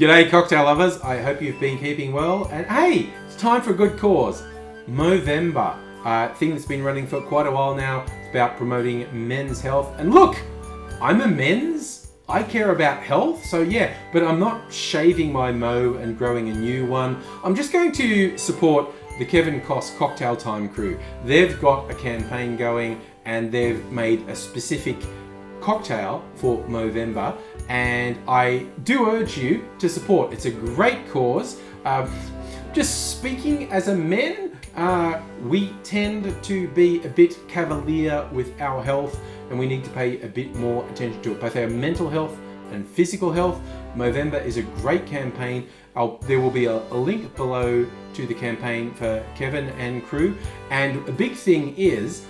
G'day cocktail lovers, I hope you've been keeping well, and hey, it's time for a good cause. Movember, thing that's been running for quite a while now. It's about promoting men's health, and look, I'm a men's. I care about health, so yeah, but I'm not shaving my mo and growing a new one. I'm just going to support the Kevin Kos Cocktail Time crew. They've got a campaign going and they've made a specific cocktail for Movember, and I do urge you to support. It's a great cause. Just speaking as a men, we tend to be a bit cavalier with our health, and we need to pay a bit more attention to it, both our mental health and physical health. Movember is a great campaign. There will be a link below to the campaign for Kevin and crew, and a big thing is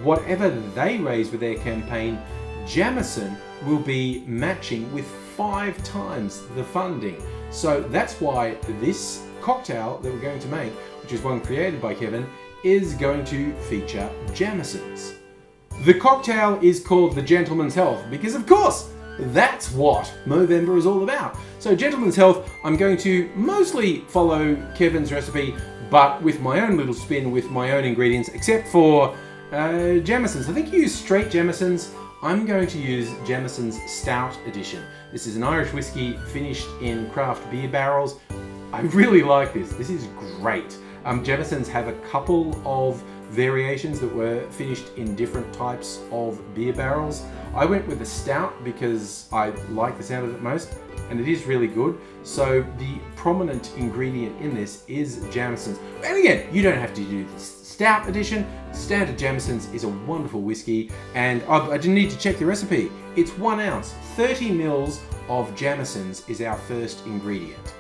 whatever they raise with their campaign, Jamesons will be matching with 5 times the funding. So that's why this cocktail that we're going to make, which is one created by Kevin, is going to feature Jamesons. The cocktail is called the Gentleman's Health because, of course, that's what Movember is all about. So Gentleman's Health, I'm going to mostly follow Kevin's recipe, but with my own little spin, with my own ingredients, except for Jamesons. I think you use straight Jamesons. I'm going to use Jamesons Stout Edition. This is an Irish whiskey finished in craft beer barrels. I really like this. This is great. Jamesons have a couple of variations that were finished in different types of beer barrels. I went with the stout because I like the sound of it most, and it is really good. So the prominent ingredient in this is Jamesons. And again, you don't have to do this Stout Edition. Standard Jamesons is a wonderful whiskey, and I didn't need to check the recipe. It's 1 ounce. 30 mils of Jamesons is our first ingredient.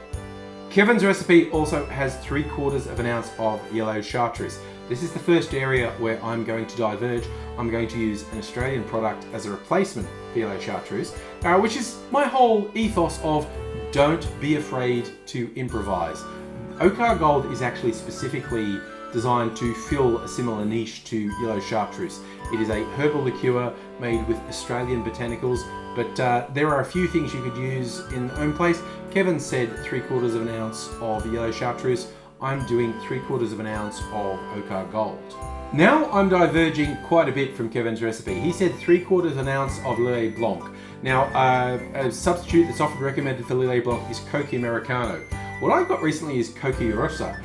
Kevin's recipe also has 3/4 of an ounce of yellow chartreuse. This is the first area where I'm going to diverge. I'm going to use an Australian product as a replacement for yellow chartreuse, which is my whole ethos of don't be afraid to improvise. Okar Gold is actually specifically designed to fill a similar niche to yellow chartreuse. It is a herbal liqueur made with Australian botanicals, but there are a few things you could use in own place. Kevin said 3/4 of an ounce of yellow chartreuse. I'm doing 3/4 of an ounce of Okar Gold. Now I'm diverging quite a bit from Kevin's recipe. He said 3/4 of an ounce of Lillet Blanc. Now, a substitute that's often recommended for Lillet Blanc is Cocchi Americano. What I got recently is Cocchi Rosa.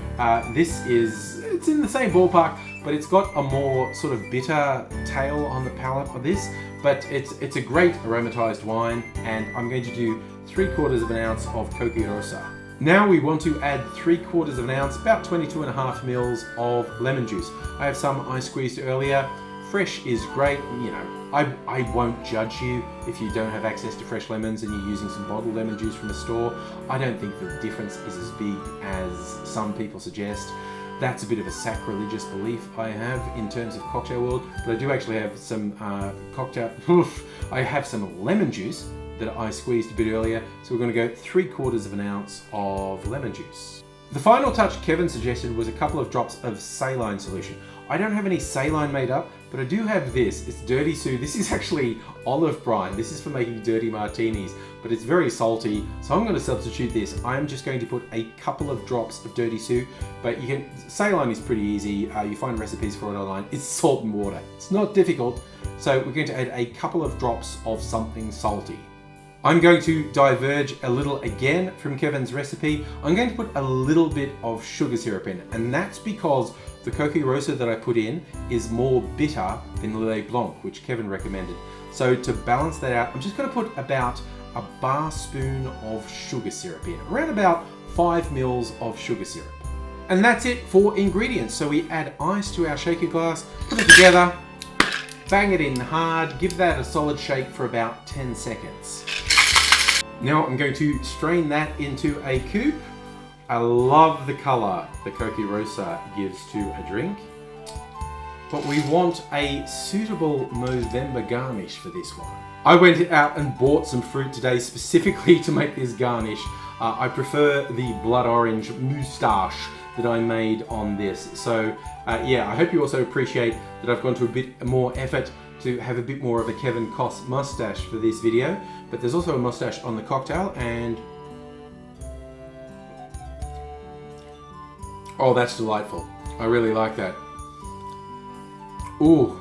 It's in the same ballpark, but it's got a more sort of bitter tail on the palate of this, but it's a great aromatized wine, and I'm going to do 3/4 of an ounce of Cocchi Rosa. Now we want to add 3/4 of an ounce, about 22.5 mils of lemon juice. I have some I squeezed earlier. Fresh is great, you know. I won't judge you if you don't have access to fresh lemons and you're using some bottled lemon juice from a store. I don't think the difference is as big as some people suggest. That's a bit of a sacrilegious belief I have in terms of cocktail world, but I do actually have some I have some lemon juice that I squeezed a bit earlier, so we're going to go 3/4 of an ounce of lemon juice. The final touch Kevin suggested was a couple of drops of saline solution. I don't have any saline made up, but I do have this. It's Dirty Sue. This is actually olive brine. This is for making dirty martinis, but it's very salty, so I'm going to substitute this. I'm just going to put a couple of drops of Dirty Sue, but saline is pretty easy. You find recipes for it online. It's salt and water. It's not difficult, so we're going to add a couple of drops of something salty. I'm going to diverge a little again from Kevin's recipe. I'm going to put a little bit of sugar syrup in, and that's because the Cocchi Rosa that I put in is more bitter than Lillet Blanc, which Kevin recommended. So to balance that out, I'm just going to put about a bar spoon of sugar syrup in, around about 5 mils of sugar syrup. And that's it for ingredients. So we add ice to our shaker glass, put it together, bang it in hard, give that a solid shake for about 10 seconds. Now I'm going to strain that into a coupe. I love the colour the Cocchi Rosa gives to a drink, but we want a suitable Movember garnish for this one. I went out and bought some fruit today specifically to make this garnish. I prefer the blood orange moustache that I made on this. So yeah, I hope you also appreciate that I've gone to a bit more effort to have a bit more of a Kevin Kos mustache for this video, but there's also a mustache on the cocktail, and Oh, that's delightful. I really like that. Ooh.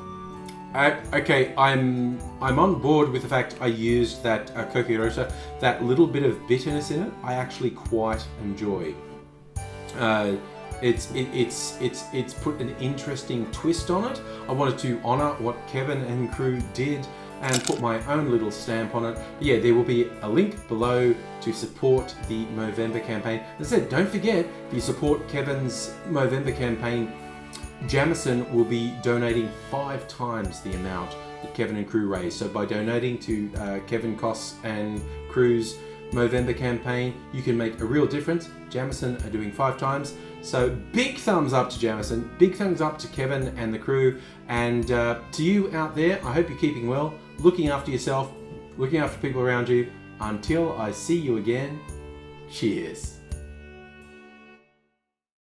Okay, I'm on board with the fact I used that Cocchi Rosa. That little bit of bitterness in it, I actually quite enjoy. It's put an interesting twist on it. I wanted to honour what Kevin and crew did and put my own little stamp on it. But yeah, there will be a link below to support the Movember campaign. As I said, don't forget, if you support Kevin's Movember campaign, Jameson will be donating 5 times the amount that Kevin and crew raised. So by donating to Kevin Kos and crew's Movember campaign, you can make a real difference. Jameson are doing 5 times. So big thumbs up to Jameson, big thumbs up to Kevin and the crew, and to you out there, I hope you're keeping well, looking after yourself, looking after people around you. Until I see you again, cheers.